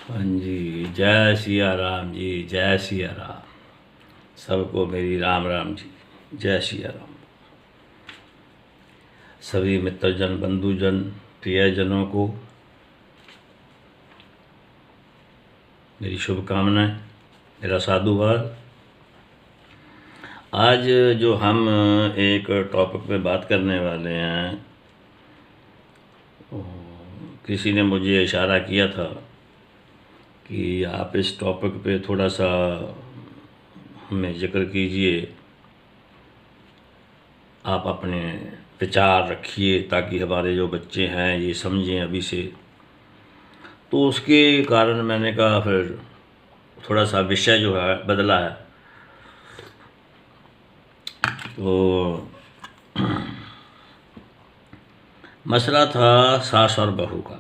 हाँ जी, जय सिया राम जी, जय सिया राम। सबको मेरी राम राम जी, जय सिया राम। सभी मित्रजन, बंधुजन, प्रियजनों को मेरी शुभकामनाएं, मेरा साधुवाद। आज जो हम एक टॉपिक पे बात करने वाले हैं, किसी ने मुझे इशारा किया था कि आप इस टॉपिक पे थोड़ा सा हमें जिक्र कीजिए, आप अपने विचार रखिए ताकि हमारे जो बच्चे हैं ये समझें अभी से। तो उसके कारण मैंने कहा फिर थोड़ा सा विषय जो है बदला है। तो मसला था सास और बहू का,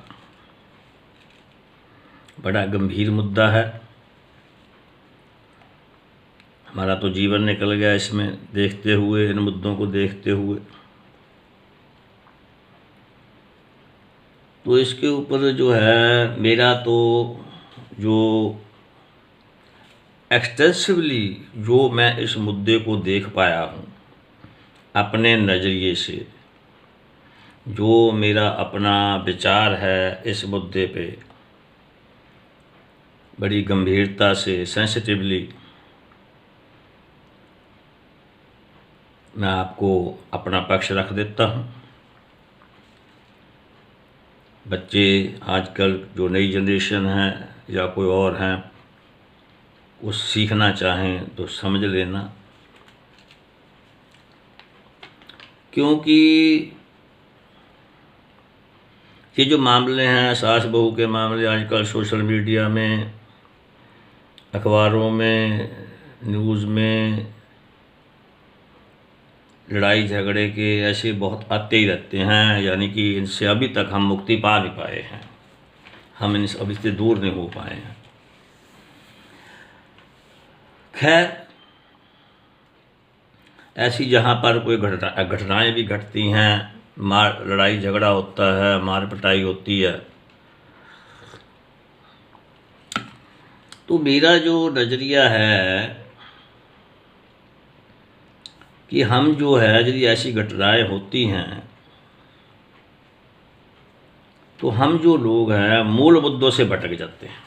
बड़ा गंभीर मुद्दा है। हमारा तो जीवन निकल गया इसमें देखते हुए, इन मुद्दों को देखते हुए। तो इसके ऊपर जो है मेरा तो जो एक्सटेंसिवली जो मैं इस मुद्दे को देख पाया हूँ अपने नज़रिए से, जो मेरा अपना विचार है इस मुद्दे पे, बड़ी गंभीरता से, सेंसिटिवली मैं आपको अपना पक्ष रख देता हूँ। बच्चे आजकल जो नई जनरेशन है या कोई और हैं, वो सीखना चाहें तो समझ लेना, क्योंकि ये जो मामले हैं, सास बहू के मामले, आजकल सोशल मीडिया में, अखबारों में, न्यूज़ में लड़ाई झगड़े के ऐसे बहुत आते ही रहते हैं। यानी कि इनसे अभी तक हम मुक्ति पा नहीं पाए हैं, हम इन अभी से दूर नहीं हो पाए हैं। खैर, ऐसी जहाँ पर कोई घटनाएं भी घटती हैं, लड़ाई झगड़ा होता है, मार पिटाई होती है, तो मेरा जो नज़रिया है कि हम जो है, यदि ऐसी घटनाएं होती हैं तो हम जो लोग हैं मूल मुद्दों से भटक जाते हैं।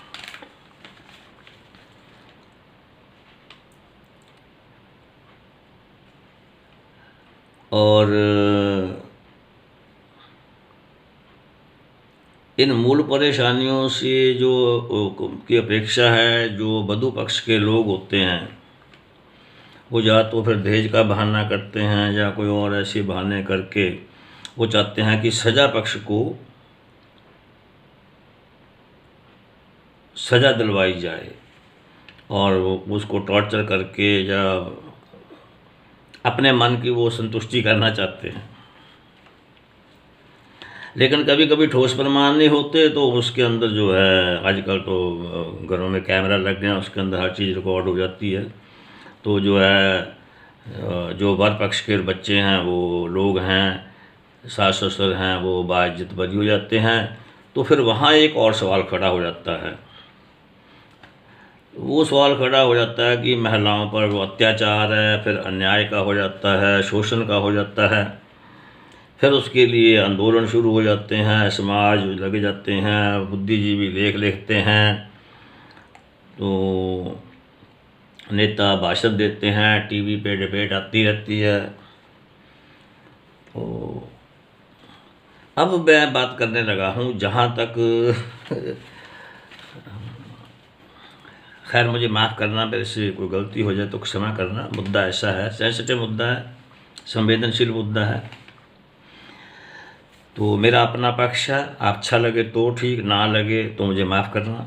और इन मूल परेशानियों से जो की अपेक्षा है, जो वधू पक्ष के लोग होते हैं वो या तो फिर दहेज का बहाना करते हैं या कोई और ऐसे बहाने करके वो चाहते हैं कि सजा पक्ष को सज़ा दिलवाई जाए और वो उसको टॉर्चर करके या अपने मन की वो संतुष्टि करना चाहते हैं। लेकिन कभी कभी ठोस प्रमाण नहीं होते तो उसके अंदर जो है, आजकल तो घरों में कैमरा लग गया, उसके अंदर हर चीज़ रिकॉर्ड हो जाती है। तो जो है जो वर पक्ष के बच्चे हैं, वो लोग हैं, सास ससुर हैं, वो बाइज्जत बरी हो जाते हैं। तो फिर वहाँ एक और सवाल खड़ा हो जाता है। वो सवाल खड़ा हो जाता है कि महिलाओं पर वो अत्याचार है, फिर अन्याय का हो जाता है, शोषण का हो जाता है। फिर उसके लिए आंदोलन शुरू हो जाते हैं, समाज लगे जाते हैं, बुद्धिजीवी लेख लिखते हैं, तो नेता भाषण देते हैं, टीवी पे डिबेट आती रहती है। तो अब मैं बात करने लगा हूँ जहाँ तक खैर मुझे माफ़ करना, मेरे से कोई गलती हो जाए तो क्षमा करना। मुद्दा ऐसा है, सेंसिटिव मुद्दा है, संवेदनशील मुद्दा है, तो मेरा अपना पक्ष है। आप अच्छा लगे तो ठीक, ना लगे तो मुझे माफ़ करना।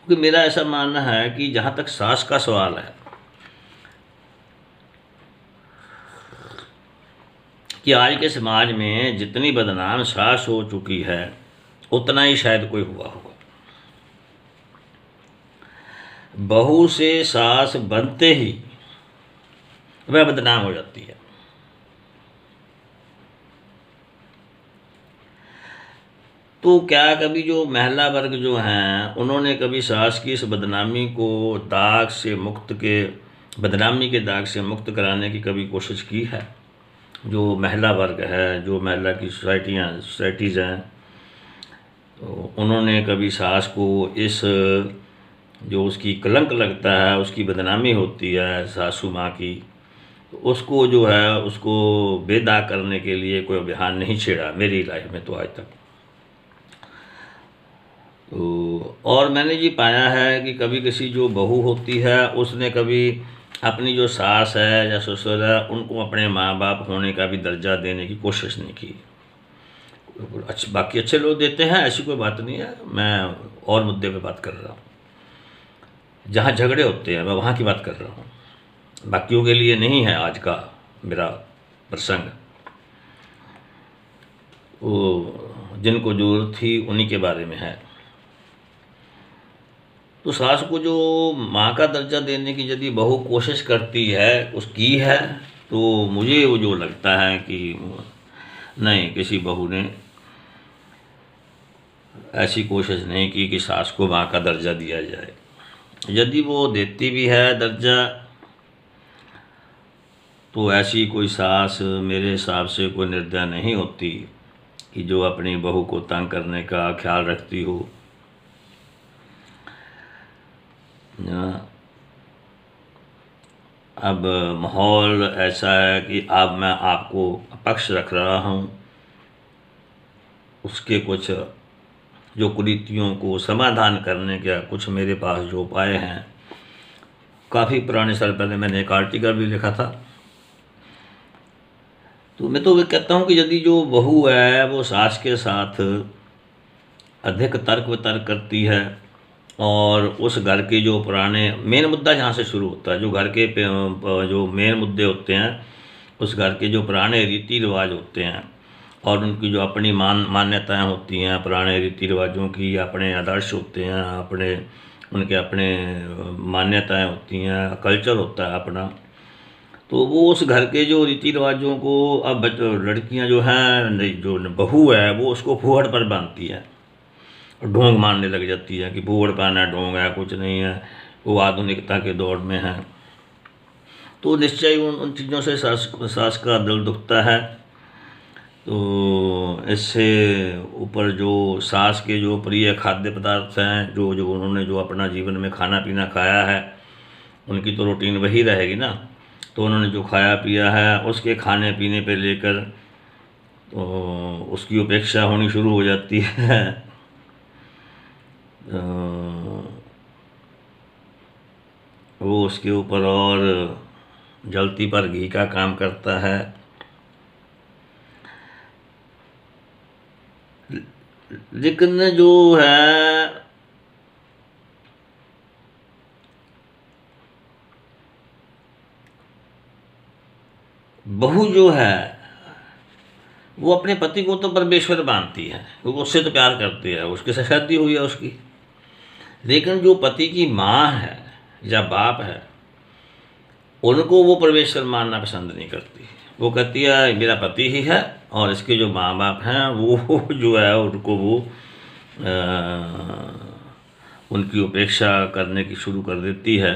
क्योंकि मेरा ऐसा मानना है कि जहाँ तक सास का सवाल है, कि आज के समाज में जितनी बदनाम सास हो चुकी है उतना ही शायद कोई हुआ होगा। बहू से सास बनते ही वह बदनाम हो जाती है। तो क्या कभी जो महिला वर्ग जो हैं उन्होंने कभी सास की इस बदनामी को दाग से मुक्त के बदनामी के दाग से मुक्त कराने की कभी कोशिश की है? जो महिला वर्ग है, जो महिला की सोसाइटीज़ हैं, तो उन्होंने कभी सास को इस जो उसकी कलंक लगता है, उसकी बदनामी होती है सासू माँ की, तो उसको जो है उसको बेदाग करने के लिए कोई अभियान नहीं छेड़ा मेरी लाइफ में तो आज तक। तो और मैंने जी पाया है कि कभी किसी जो बहू होती है उसने कभी अपनी जो सास है या ससुर है उनको अपने माँ बाप होने का भी दर्जा देने की कोशिश नहीं की। बाकी अच्छे लोग देते हैं, ऐसी कोई बात नहीं है, मैं और मुद्दे पे बात कर रहा हूँ, जहाँ झगड़े होते हैं मैं वहाँ की बात कर रहा हूँ, बाकियों के लिए नहीं है आज का मेरा प्रसंग। वो जिनको जरूरत थी उन्हीं के बारे में है। तो सास को जो माँ का दर्जा देने की यदि बहू कोशिश करती है, उसकी है, तो मुझे वो जो लगता है कि नहीं, किसी बहू ने ऐसी कोशिश नहीं की कि सास को माँ का दर्जा दिया जाए। यदि वो देती भी है दर्जा, तो ऐसी कोई सास मेरे हिसाब से कोई निर्दयी नहीं होती कि जो अपनी बहू को तंग करने का ख्याल रखती हो। अब माहौल ऐसा है कि अब मैं आपको पक्ष रख रहा हूँ, उसके कुछ जो कुरीतियों को समाधान करने का कुछ मेरे पास जो उपाय हैं। काफ़ी पुराने साल पहले मैंने एक आर्टिकल भी लिखा था। तो मैं तो ये कहता हूँ कि यदि जो बहू है वो सास के साथ अधिक तर्क वितर्क करती है और उस घर के जो पुराने मेन मुद्दा जहाँ से शुरू होता है, जो घर के जो मेन मुद्दे होते हैं, उस घर के जो पुराने रीति रिवाज होते हैं और उनकी जो अपनी मान्यताएं होती हैं, पुराने रीति रिवाजों की अपने आदर्श होते हैं, उनके अपने मान्यताएं होती हैं, कल्चर होता है अपना, तो वो उस घर के जो रीति रिवाजों को अब लड़कियां जो हैं, जो बहू है, वो उसको फूहड़ पर बांधती है, ढोंग मारने लग जाती है कि फूहड़ पाना ढोंग है, कुछ नहीं है, वो आधुनिकता के दौर में है। तो निश्चय उन चीज़ों से सास का दिल दुखता है। तो इससे ऊपर जो सास के जो प्रिय खाद्य पदार्थ हैं, जो जो उन्होंने जो अपना जीवन में खाना पीना खाया है, उनकी तो रूटीन वही रहेगी ना। तो उन्होंने जो खाया पिया है उसके खाने पीने पे लेकर तो उसकी उपेक्षा होनी शुरू हो जाती है। वो उसके ऊपर और जलती पर घी का काम करता है। लेकिन जो है बहू जो है वो अपने पति को तो परमेश्वर मानती है, क्योंकि उससे तो प्यार करती है, उसके साथ शादी हुई है उसकी। लेकिन जो पति की माँ है या बाप है, उनको वो परमेश्वर मानना पसंद नहीं करती। वो कहती है मेरा पति ही है, और इसके जो माँ बाप हैं वो जो है उनको वो उनकी उपेक्षा करने की शुरू कर देती है।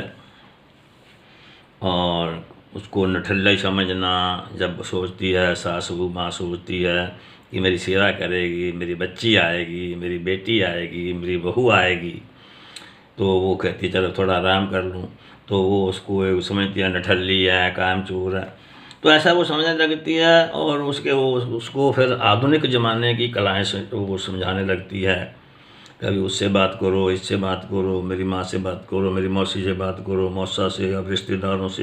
और उसको नठल्ला ही समझना, जब सोचती है सास वो माँ सोचती है कि मेरी सेवा करेगी, मेरी बच्ची आएगी, मेरी बेटी आएगी, मेरी बहू आएगी, तो वो कहती है चलो थोड़ा आराम कर लूँ, तो वो उसको समझती है नठल्ली है, कामचोर है, तो ऐसा वो समझने लगती है। और उसको फिर आधुनिक ज़माने की कलाएँ से वो समझाने लगती है, कभी उससे बात करो, इससे बात करो, मेरी माँ से बात करो, मेरी मौसी से बात करो, मौसा से, अब रिश्तेदारों से।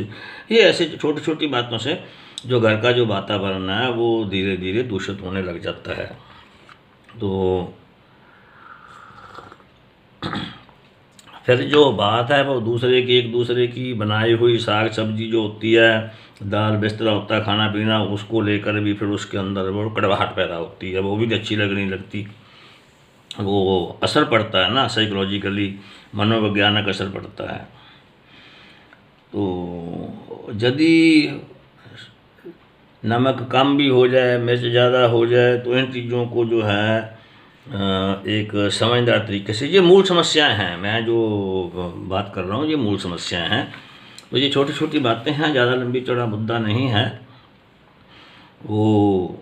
ये ऐसे छोटी छोटी बातों से जो घर का जो वातावरण है वो धीरे धीरे दूषित होने लग जाता है। तो फिर जो बात है वो एक दूसरे की बनाई हुई साग सब्जी जो होती है, दाल बिस्तरा होता है, खाना पीना, उसको लेकर भी फिर उसके अंदर वो कड़वाहट पैदा होती है, वो भी अच्छी लगने लगती। वो असर पड़ता है ना, साइकोलॉजिकली मनोवैज्ञानिक असर पड़ता है। तो यदि नमक कम भी हो जाए, मिर्च ज़्यादा हो जाए, तो इन चीज़ों को जो है एक समझदार तरीके से, ये मूल समस्याएं हैं, मैं जो बात कर रहा हूँ ये मूल समस्याएं हैं। तो ये छोटी छोटी बातें हैं, ज़्यादा लंबी चौड़ा मुद्दा नहीं है, वो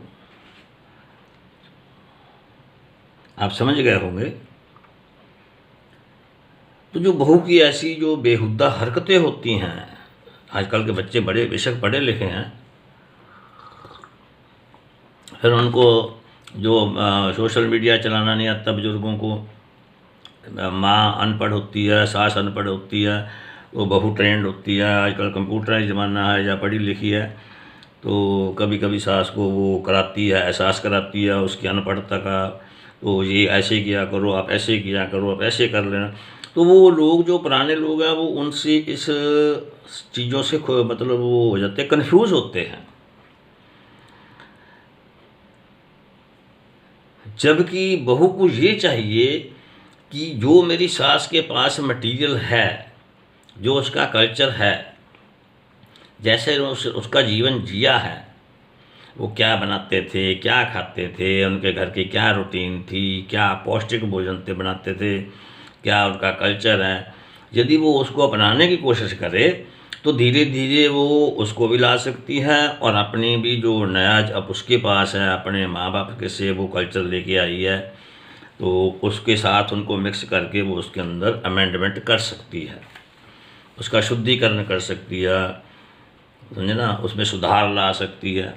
आप समझ गए होंगे। तो जो बहू की ऐसी जो बेहुदा हरकतें होती हैं, आजकल के बच्चे बड़े बेशक पढ़े लिखे हैं, फिर उनको जो सोशल मीडिया चलाना नहीं आता बुज़ुर्गों को, माँ अनपढ़ होती है, सास अनपढ़ होती है, वो बहू ट्रेंड होती है, आजकल कंप्यूटराइज ज़माना है या पढ़ी लिखी है, तो कभी कभी सास को वो कराती है, एहसास कराती है उसकी अनपढ़ता का, तो ये ऐसे किया करो, आप ऐसे किया करो, आप ऐसे कर लेना। तो वो लोग जो पुराने लोग हैं वो उनसे इस चीज़ों से मतलब वो हो जाते हैं, कन्फ्यूज़ होते हैं। जबकि बहू को ये चाहिए कि जो मेरी सास के पास मटेरियल है, जो उसका कल्चर है, जैसे उसका जीवन जिया है, वो क्या बनाते थे, क्या खाते थे, उनके घर की क्या रूटीन थी, क्या पौष्टिक भोजन थे बनाते थे, क्या उनका कल्चर है, यदि वो उसको अपनाने की कोशिश करे तो धीरे धीरे वो उसको भी ला सकती है, और अपनी भी जो नया अब उसके पास है, अपने माँ बाप के से वो कल्चर लेके आई है, तो उसके साथ उनको मिक्स करके वो उसके अंदर अमेंडमेंट कर सकती है, उसका शुद्धिकरण कर सकती है, समझे ना, उसमें सुधार ला सकती है।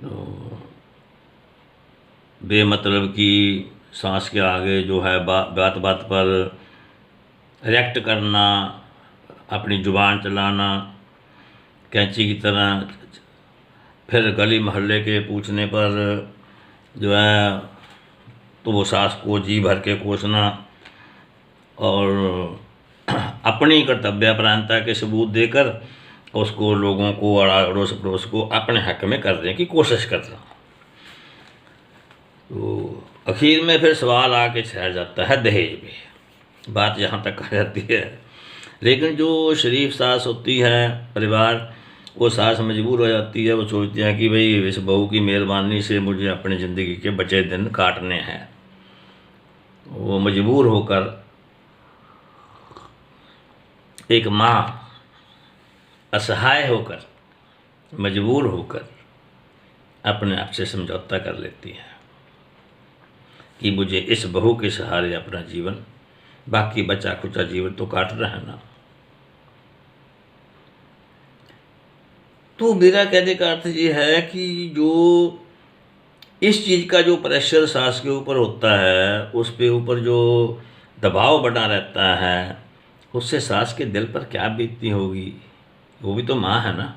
तो बेमतलब की सांस के आगे जो है बात बात पर रिएक्ट करना, अपनी जुबान चलाना कैंची की तरह, फिर गली मोहल्ले के पूछने पर जो है तो वो सास को जी भर के कोसना, और अपनी कर्तव्यपरायणता के सबूत देकर उसको लोगों को और अड़ोस पड़ोस को अपने हक में करने की कोशिश करना। तो आखिर में फिर सवाल आके ठहर जाता है दहेज पे, बात यहाँ तक आ जाती है। लेकिन जो शरीफ सास होती है परिवार, वो सास मजबूर हो जाती है, वो सोचती है कि भाई इस बहू की मेहरबानी से मुझे अपनी ज़िंदगी के बचे दिन काटने हैं। वो मजबूर होकर, एक माँ असहाय होकर, मजबूर होकर अपने आप से समझौता कर लेती है कि मुझे इस बहू के सहारे अपना जीवन, बाकी बचा खुचा जीवन तो काटना है ना। तो मेरा कहने का अर्थ ये है कि जो इस चीज़ का जो प्रेशर सास के ऊपर होता है, उस पे ऊपर जो दबाव बना रहता है, उससे सास के दिल पर क्या बीतती होगी। वो भी तो माँ है ना,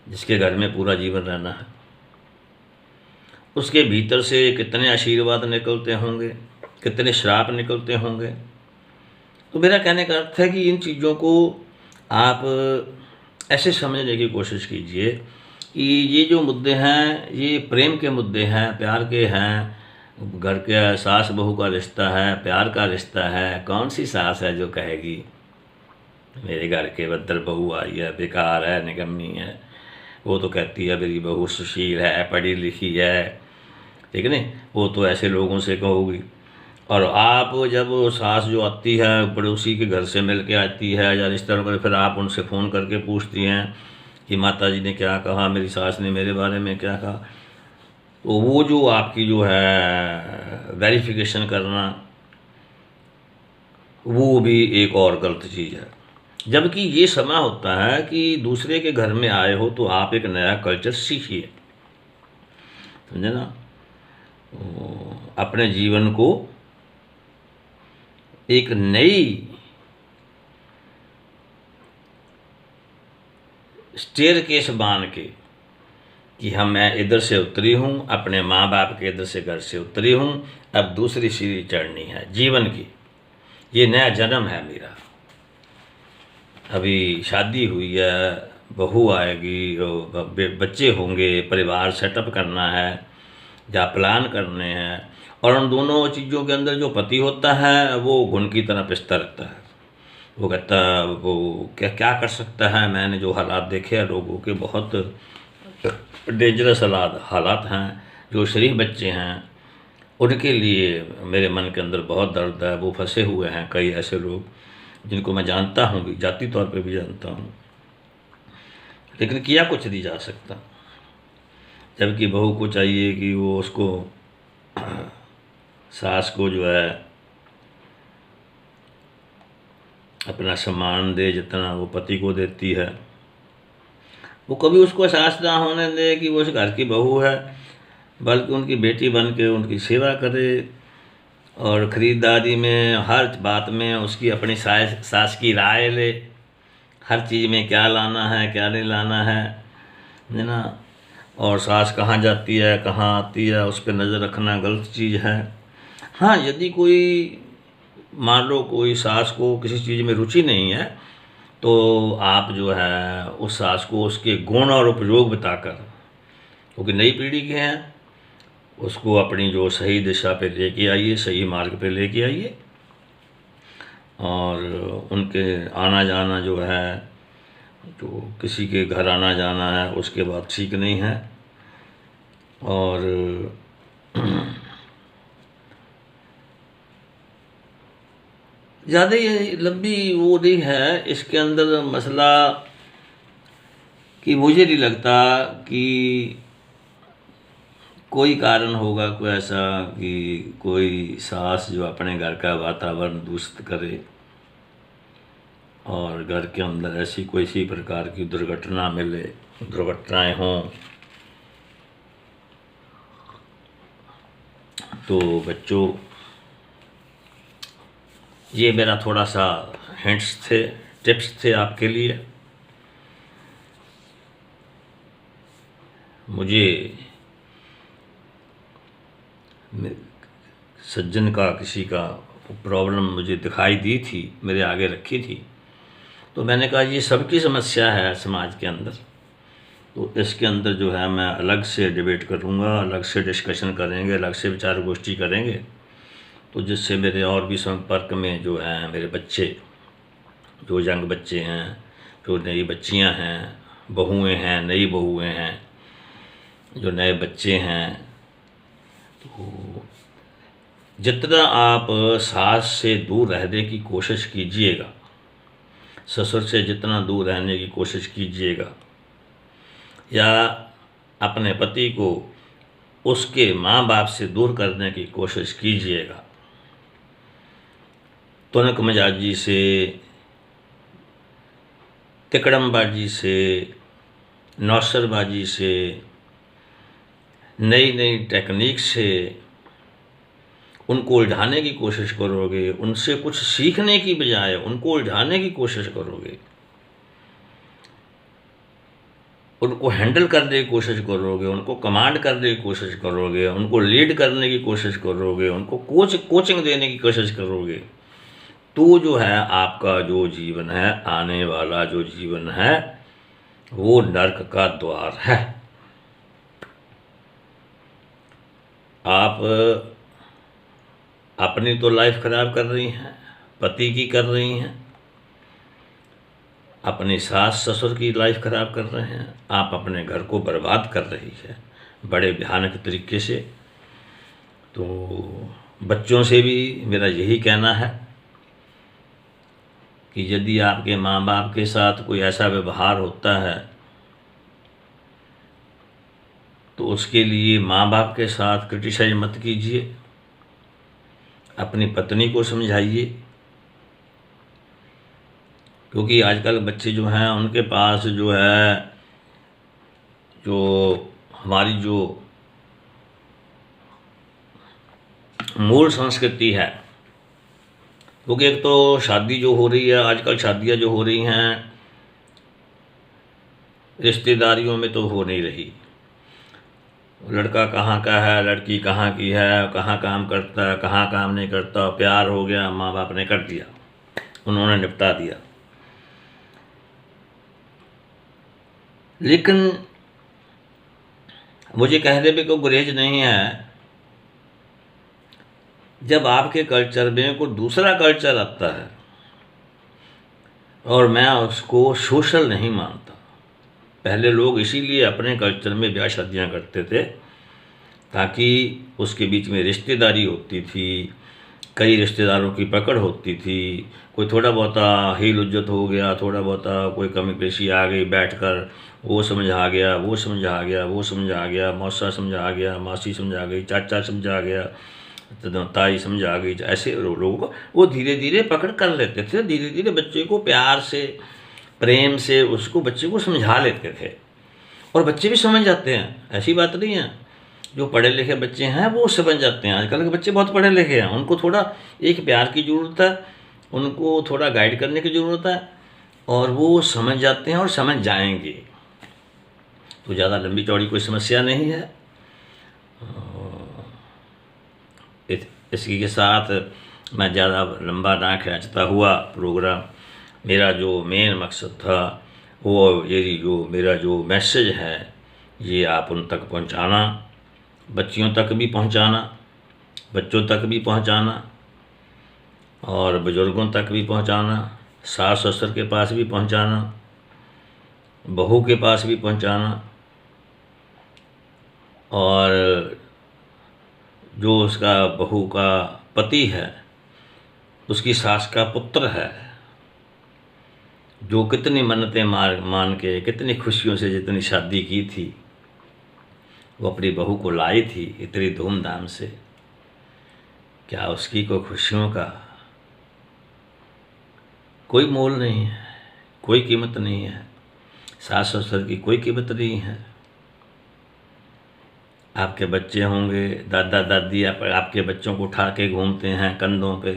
जिसके घर में पूरा जीवन रहना है। उसके भीतर से कितने आशीर्वाद निकलते होंगे, कितने श्राप निकलते होंगे। तो मेरा कहने का अर्थ है कि इन चीज़ों को आप ऐसे समझने की कोशिश कीजिए कि ये जो मुद्दे हैं ये प्रेम के मुद्दे हैं, प्यार के हैं। घर के सास बहू का रिश्ता है, प्यार का रिश्ता है। कौन सी सास है जो कहेगी मेरे घर के बदर बहू आई है, बेकार है, निकम्मी है। वो तो कहती है मेरी बहू सुशील है, पढ़ी लिखी है, ठीक है नहीं, वो तो ऐसे लोगों से कहोगी। और आप जब सास जो आती है पड़ोसी के घर से मिल के आती है या रिश्तेदारों को, फिर आप उनसे फ़ोन करके पूछती हैं कि माता जी ने क्या कहा, मेरी सास ने मेरे बारे में क्या कहा। तो वो जो आपकी जो है वेरिफिकेशन करना, वो भी एक और गलत चीज़ है। जबकि ये समय होता है कि दूसरे के घर में आए हो तो आप एक नया कल्चर सीखिए, समझे ना। अपने जीवन को एक नई स्टेयरकेस बांध के कि मैं इधर से उतरी हूँ, अपने माँ बाप के इधर से घर से उतरी हूँ, अब दूसरी सीढ़ी चढ़नी है जीवन की, ये नया जन्म है मेरा। अभी शादी हुई है, बहू आएगी, बच्चे होंगे, परिवार सेटअप करना है या प्लान करने हैं। और उन दोनों चीज़ों के अंदर जो पति होता है वो घुन की तरह पिसता रहता है। वो कहता है वो क्या क्या कर सकता है। मैंने जो हालात देखे हैं लोगों के, बहुत डेंजरस हालात हैं जो शरीफ बच्चे हैं उनके लिए मेरे मन के अंदर बहुत दर्द है। वो फंसे हुए हैं कई ऐसे लोग जिनको मैं जानता हूँ भी, जाती तौर पे भी जानता हूँ, लेकिन किया कुछ नहीं जा सकता। जबकि बहू को चाहिए कि वो उसको सास को जो है अपना सम्मान दे जितना वो पति को देती है। वो कभी उसको एहसास ना होने दे कि वो उस घर की बहू है, बल्कि उनकी बेटी बन के उनकी सेवा करे और ख़रीदारी में हर बात में उसकी अपनी सास की राय ले। हर चीज़ में क्या लाना है क्या नहीं लाना है ना। और सास कहाँ जाती है कहाँ आती है उस पर नज़र रखना गलत चीज़ है। हाँ, यदि कोई मान लो कोई सास को किसी चीज़ में रुचि नहीं है तो आप जो है उस सास को उसके गुण और उपयोग बताकर, क्योंकि नई पीढ़ी के हैं, उसको अपनी जो सही दिशा पे लेके आइए, सही मार्ग पे लेके आइए। और उनके आना जाना जो है, जो किसी के घर आना जाना है उसके बाद ठीक नहीं है। और ज़्यादा ये लंबी वो नहीं है इसके अंदर मसला, कि मुझे नहीं लगता कि कोई कारण होगा कोई ऐसा कि कोई सास जो अपने घर का वातावरण दूषित करे और घर के अंदर ऐसी कोई सी प्रकार की दुर्घटना मिले, दुर्घटनाएं हों तो बच्चों, ये मेरा थोड़ा सा हिंट्स थे, टिप्स थे आपके लिए। मुझे सज्जन का किसी का प्रॉब्लम मुझे दिखाई दी थी, मेरे आगे रखी थी, तो मैंने कहा ये सबकी समस्या है समाज के अंदर, तो इसके अंदर जो है मैं अलग से डिबेट करूँगा, अलग से डिस्कशन करेंगे, अलग से विचार गोष्ठी करेंगे, तो जिससे मेरे और भी संपर्क में जो हैं मेरे बच्चे, जो यंग बच्चे हैं, जो नई बच्चियां हैं, बहुएं हैं, नई बहुएं हैं, जो नए बच्चे हैं, तो जितना आप सास से दूर रहने की कोशिश कीजिएगा, ससुर से जितना दूर रहने की कोशिश कीजिएगा, या अपने पति को उसके माँ बाप से दूर करने की कोशिश कीजिएगा, तुनक मिजाजी से, तिकड़मबाजी से, नौसरबाजी से, नई नई टेक्निक से उनको उलझाने की कोशिश करोगे, उनसे कुछ सीखने की बजाय उनको उलझाने की कोशिश करोगे, उनको हैंडल करने की कोशिश करोगे, उनको कमांड करने की कोशिश करोगे, उनको लीड करने की कोशिश करोगे, उनको कोचिंग देने की कोशिश करोगे, तो जो है आपका जो जीवन है, आने वाला जो जीवन है, वो नर्क का द्वार है। आप अपनी तो लाइफ खराब कर रही हैं, पति की कर रही हैं, अपनी सास ससुर की लाइफ खराब कर रहे हैं, आप अपने घर को बर्बाद कर रही है बड़े भयानक तरीके से। तो बच्चों से भी मेरा यही कहना है कि यदि आपके माँ बाप के साथ कोई ऐसा व्यवहार होता है तो उसके लिए माँ बाप के साथ क्रिटिसाइज मत कीजिए, अपनी पत्नी को समझाइए, क्योंकि आजकल बच्चे जो हैं उनके पास जो है, जो हमारी जो मूल संस्कृति है, क्योंकि एक तो शादी जो हो रही है आजकल, शादियां जो हो रही हैं रिश्तेदारियों में तो हो नहीं रही, लड़का कहाँ का है, लड़की कहाँ की है, कहाँ काम करता है, कहाँ काम नहीं करता, प्यार हो गया, माँ बाप ने कर दिया, उन्होंने निपटा दिया। लेकिन मुझे कहने में कोई गुरेज नहीं है, जब आपके कल्चर में कोई दूसरा कल्चर आता है, और मैं उसको सोशल नहीं मानता। पहले लोग इसीलिए अपने कल्चर में ब्याह शादियाँ करते थे ताकि उसके बीच में रिश्तेदारी होती थी, कई रिश्तेदारों की पकड़ होती थी। कोई थोड़ा बहुता हील उज्जत हो गया, थोड़ा बहुता कोई कमी पेशी आ गई, बैठकर वो समझा गया, वो समझा गया, वो समझा गया, मौसा समझा गया, मासी समझा गई, चाचा समझा गया, तो ताई समझा गई। ऐसे लोगों को वो धीरे धीरे पकड़ कर लेते थे, धीरे धीरे बच्चे को प्यार से, प्रेम से उसको बच्चे को समझा लेते थे, और बच्चे भी समझ जाते हैं। ऐसी बात नहीं है, जो पढ़े लिखे बच्चे हैं वो समझ जाते हैं। आजकल के बच्चे बहुत पढ़े लिखे हैं, उनको थोड़ा एक प्यार की ज़रूरत है, उनको थोड़ा गाइड करने की ज़रूरत है, और वो समझ जाते हैं और समझ जाएंगे। तो ज़्यादा लंबी चौड़ी कोई समस्या नहीं है। इसी के साथ मैं ज़्यादा लंबा ना खींचता हुआ प्रोग्राम, मेरा जो मेन मकसद था वो ये जो मेरा जो मैसेज है ये आप उन तक पहुंचाना, बच्चियों तक भी पहुंचाना, बच्चों तक भी पहुंचाना, और बुज़ुर्गों तक भी पहुंचाना, सास ससुर के पास भी पहुंचाना, बहू के पास भी पहुंचाना, और जो उसका बहू का पति है, उसकी सास का पुत्र है, जो कितनी मन्नतें मान के, कितनी खुशियों से जितनी शादी की थी, वो अपनी बहू को लाई थी इतनी धूमधाम से, क्या उसकी को खुशियों का कोई मोल नहीं है, कोई कीमत नहीं है। सास ससुर की कोई कीमत नहीं है। आपके बच्चे होंगे, दादा दादी आपके बच्चों को उठा के घूमते हैं कंधों पे,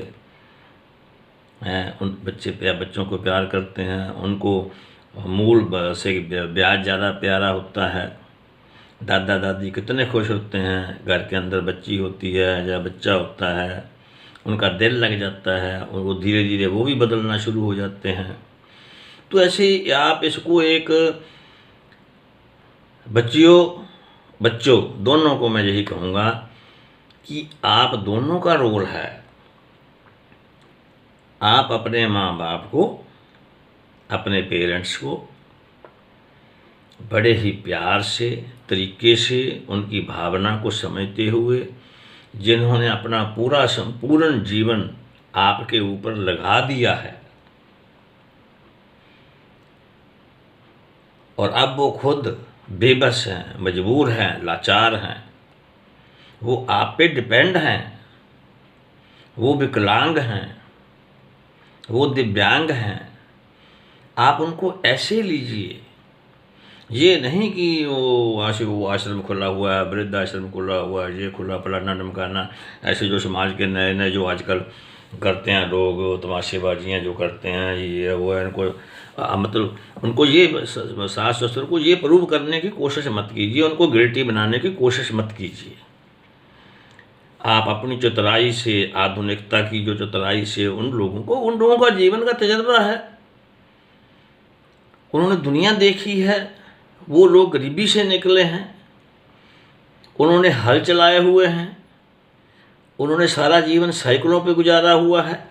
हैं उन बच्चों को प्यार करते हैं, उनको मूल से ब्याज ज़्यादा प्यारा होता है। दादा दादी कितने खुश होते हैं, घर के अंदर बच्ची होती है या बच्चा होता है, उनका दिल लग जाता है, और वो धीरे धीरे वो भी बदलना शुरू हो जाते हैं। तो ऐसे ही आप इसको एक बच्चों दोनों को मैं यही कहूँगा कि आप दोनों का रोल है। आप अपने माँ बाप को, अपने पेरेंट्स को बड़े ही प्यार से, तरीके से, उनकी भावना को समझते हुए, जिन्होंने अपना पूरा संपूर्ण जीवन आपके ऊपर लगा दिया है, और अब वो खुद बेबस हैं, मजबूर हैं, लाचार हैं, वो आप पे डिपेंड हैं, वो विकलांग हैं, वो दिव्यांग हैं। आप उनको ऐसे लीजिए, ये नहीं कि वो आश्रम खुला हुआ है, वृद्ध आश्रम खुला हुआ है, ये खुला फलाना ढमकाना, ऐसे जो समाज के नए नए जो आजकल करते हैं लोग, तमाशेबाजियाँ जो करते हैं, ये वो है, इनको मतलब उनको ये सास ससुर को ये प्रूव करने की कोशिश मत कीजिए, उनको गिल्टी बनाने की कोशिश मत कीजिए। आप अपनी चतुराई से, आधुनिकता की जो चतुराई से उन लोगों का जीवन का तजर्बा है, उन्होंने दुनिया देखी है, वो लोग गरीबी से निकले हैं, उन्होंने हल चलाए हुए हैं, उन्होंने सारा जीवन साइकिलों पे गुजारा हुआ है,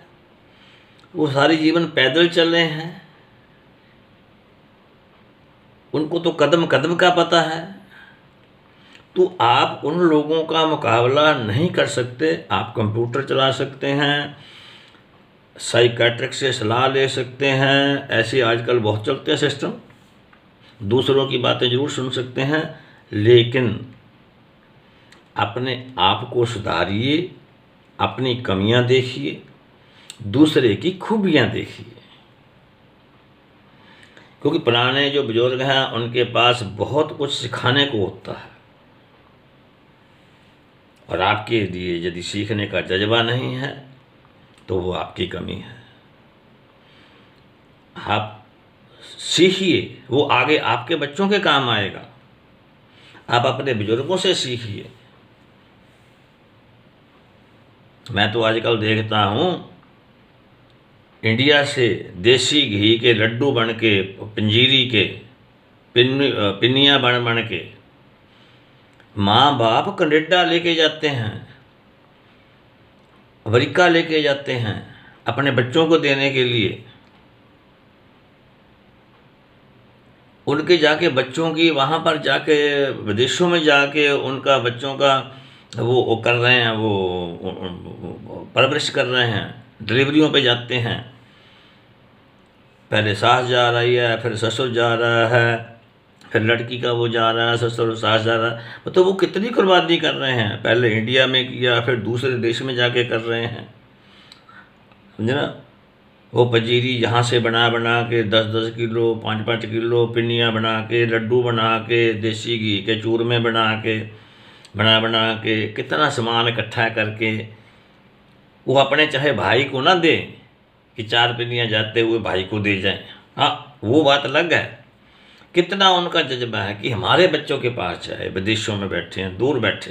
वो सारी जीवन पैदल चले हैं, उनको तो कदम कदम का पता है। तो आप उन लोगों का मुकाबला नहीं कर सकते। आप कंप्यूटर चला सकते हैं, साइकेट्रिक से सलाह ले सकते हैं, ऐसे आजकल बहुत चलते हैं सिस्टम, दूसरों की बातें ज़रूर सुन सकते हैं, लेकिन अपने आप को सुधारिए, अपनी कमियां देखिए, दूसरे की खूबियां देखिए। क्योंकि पुराने जो बुजुर्ग हैं उनके पास बहुत कुछ सिखाने को होता है, और आपके लिए यदि सीखने का जज्बा नहीं है तो वो आपकी कमी है। आप सीखिए, वो आगे आपके बच्चों के काम आएगा। आप अपने बुजुर्गों से सीखिए। मैं तो आजकल देखता हूँ, इंडिया से देसी घी के लड्डू बन के, पंजीरी के पिन्नियाँ बन के माँ बाप कनाडा लेके जाते हैं, अमेरिका लेके जाते हैं अपने बच्चों को देने के लिए। उनके जाके बच्चों की वहाँ पर जाके विदेशों में जाके उनका बच्चों का वो कर रहे हैं, वो परवरिश कर रहे हैं, डिलीवरियों पे जाते हैं। पहले सास जा रही है, फिर ससुर जा रहा है, फिर लड़की का वो जा रहा है, ससुर सास जा रहा है। तो वो कितनी कुर्बानी कर रहे हैं, पहले इंडिया में किया, फिर दूसरे देश में जाके कर रहे हैं, समझे ना। वो पंजीरी यहाँ से बना बना के 10-10 किलो 5-5 किलो पिन्नियाँ बना के, लड्डू बना के, देसी घी के चूरमे बना बना के कितना सामान इकट्ठा करके वो अपने चाहे भाई को ना दे कि 4 पिन्नियाँ जाते हुए भाई को दे जाएं, हाँ वो बात अलग है। कितना उनका जज्बा है कि हमारे बच्चों के पास चाहे विदेशों में बैठे हैं, दूर बैठे